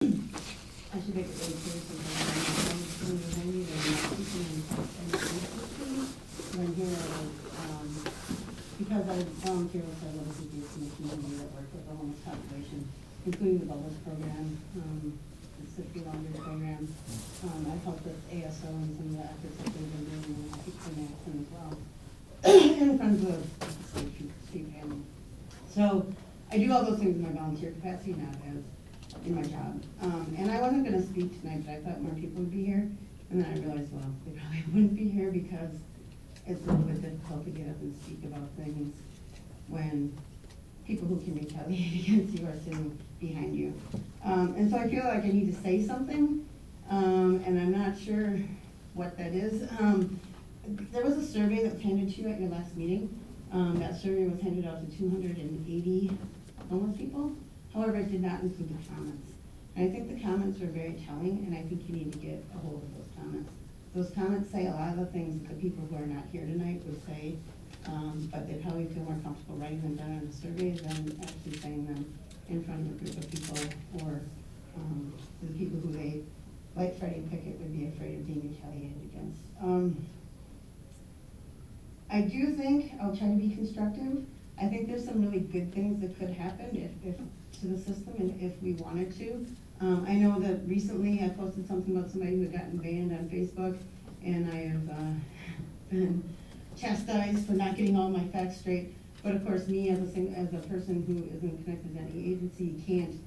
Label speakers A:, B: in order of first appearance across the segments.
A: I should make it really clear something. I'm here because I volunteer with several other groups in the community that work with the homeless population, including the Bubbles program, the 60 Longer program. I've helped with ASO and some of the efforts that they've been doing in the Action as well, and Friends of the Street Family. So I do all those things in my volunteer capacity, not as in my job. And I wasn't going to speak tonight, but I thought more people would be here. And then I realized, well, they probably wouldn't be here because it's a little bit difficult to get up and speak about things when people who can retaliate against you are sitting behind you. And so I feel like I need to say something, and I'm not sure what that is. There was a survey that was handed to you at your last meeting. That survey was handed out to 280 homeless people. However, it did not include the comments. And I think the comments were very telling, and I think you need to get a hold of those comments. Those comments say a lot of the things that the people who are not here tonight would say, but they probably feel more comfortable writing them down in a survey than actually saying them in front of a group of people or the people who they, like Freddie Pickett, would be afraid of being retaliated against. I do think I'll try to be constructive. I think there's some really good things that could happen if to the system and if we wanted to. I know that recently I posted something about somebody who had gotten banned on Facebook, and I have been chastised for not getting all my facts straight. But of course, me as a person who isn't connected to any agency can't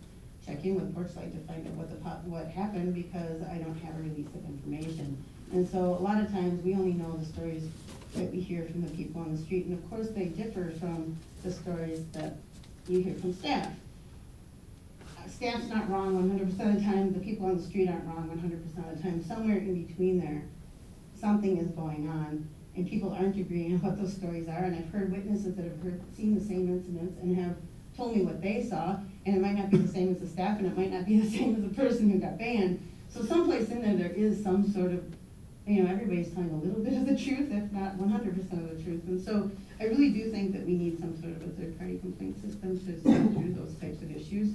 A: check in with Porchlight to find out what happened because I don't have a release of information. And so a lot of times we only know the stories that we hear from the people on the street, and of course they differ from the stories that you hear from staff. Staff's not wrong 100% of the time, the people on the street aren't wrong 100% of the time. Somewhere in between there, something is going on, and people aren't agreeing on what those stories are, and I've heard witnesses that have seen the same incidents and have told me what they saw, and it might not be the same as the staff, and it might not be the same as the person who got banned. So someplace in there is some sort of, everybody's telling a little bit of the truth, if not 100% of the truth. And so I really do think that we need some sort of a third-party complaint system to sort through those types of issues.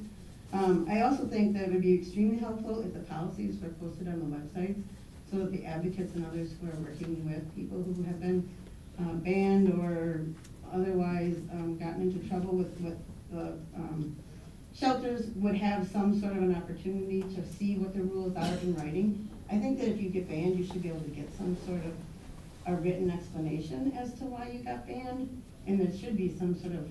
A: I also think that it would be extremely helpful if the policies were posted on the websites so that the advocates and others who are working with people who have been banned or otherwise gotten into trouble with the shelters would have some sort of an opportunity to see what the rules are in writing. I think that if you get banned, you should be able to get some sort of a written explanation as to why you got banned, and there should be some sort of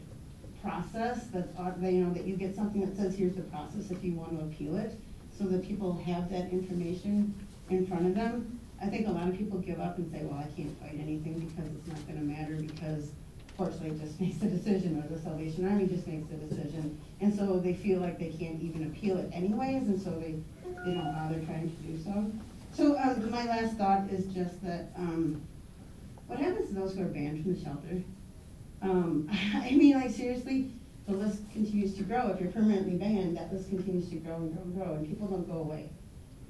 A: process that's, that you get something that says here's the process if you want to appeal it, so that people have that information in front of them. I think a lot of people give up and say, well, I can't fight anything because it's not going to matter because Porchlight just makes the decision, or the Salvation Army just makes the decision, and so they feel like they can't even appeal it anyways, and so they don't bother trying to do so. So my last thought is just that what happens to those who are banned from the shelter? I mean, like, seriously, the list continues to grow. If you're permanently banned, that list continues to grow and grow and grow, and people don't go away.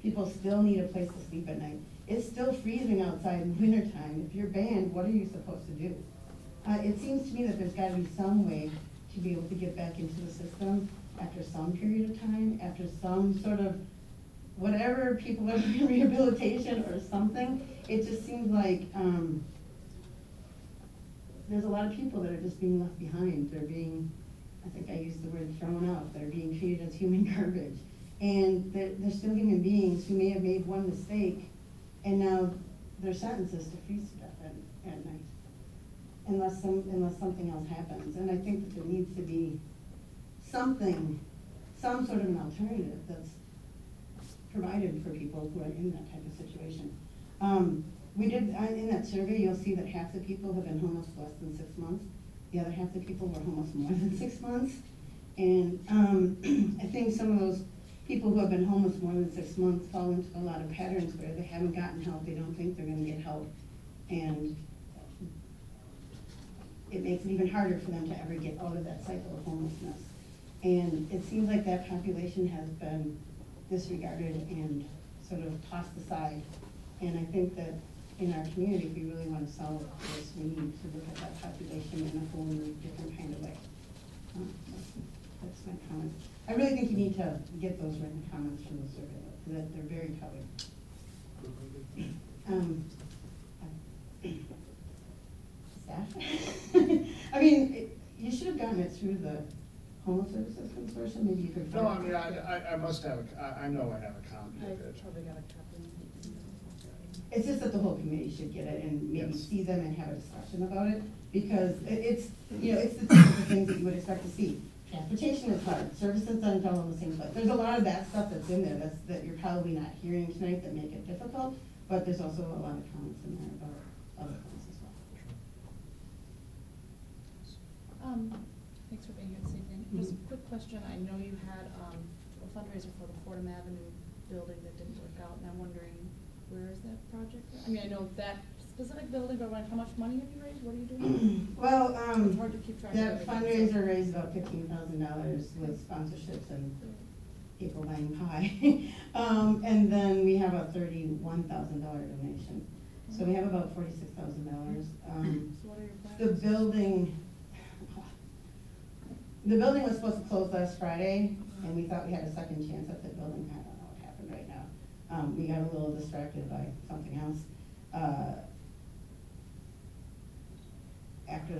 A: People still need a place to sleep at night. It's still freezing outside in wintertime. If you're banned, what are you supposed to do? It seems to me that there's got to be some way to be able to get back into the system after some period of time, after some sort of whatever, people are doing rehabilitation or something. It just seems like there's a lot of people that are just being left behind. They're being, I think I used the word thrown out, they're being treated as human garbage. And they're still human beings who may have made one mistake, and now their sentence is to freeze to death at night, unless something else happens. And I think that there needs to be some sort of an alternative that's provided for people who are in that type of situation. We did, in that survey, you'll see that half the people have been homeless less than 6 months. The other half the people were homeless more than 6 months. And I think some of those people who have been homeless more than 6 months fall into a lot of patterns where they haven't gotten help, they don't think they're going to get help, and it makes it even harder for them to ever get out of that cycle of homelessness. And it seems like that population has been disregarded and sort of tossed aside. And I think that in our community, if we really want to solve this, we need to look at that population in a whole new different kind of way. That's my comment. I really think you need to get those written comments from the survey, though, because they're very telling. Staff? I mean, you should have gotten it through the Homeless Services Consortium, maybe you could.
B: No, I mean, I must have, I know I have a copy of it.
C: I probably got a copy.
A: It's just that the whole committee should get it and maybe
B: Yes.
A: see them and have a discussion about it, because it's, you know, it's the type of things that you would expect to see. Transportation is hard, services don't all in the same place. There's a lot of that stuff that's in there that you're probably not hearing tonight that make it difficult, but there's also a lot of comments in there about other things as well.
C: Thanks for being here this evening. Just a quick question. I know you had a fundraiser for the Fordham Avenue building that didn't work out, and I'm wondering, where is that project? I mean, I know that specific building, but how much money have you raised? What are you doing?
A: Well,
C: It's hard to keep track of
A: that
C: everything,
A: fundraiser raised about $15,000 with sponsorships and people buying pie. And then we have a $31,000 donation. So we have about $46,000.
C: So what are your plans?
A: The building was supposed to close last Friday, and we thought we had a second chance at the building. I don't know what happened right now. We got a little distracted by something else. After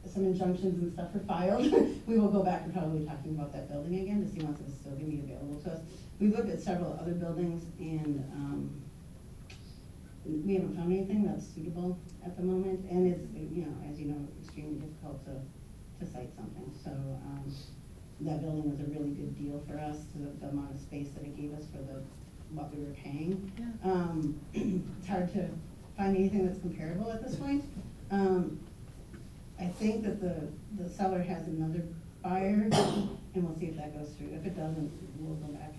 A: some injunctions and stuff are filed, we will go back and probably be talking about that building again to see once it's still going to be available to us. We've looked at several other buildings, and we haven't found anything that's suitable at the moment. And it's, you know, as you know, extremely difficult to cite something. So that building was a really good deal for us, the amount of space that it gave us for what we were paying.
C: Yeah.
A: It's hard to find anything that's comparable at this point. I think that the seller has another buyer, and we'll see if that goes through. If it doesn't, we'll go back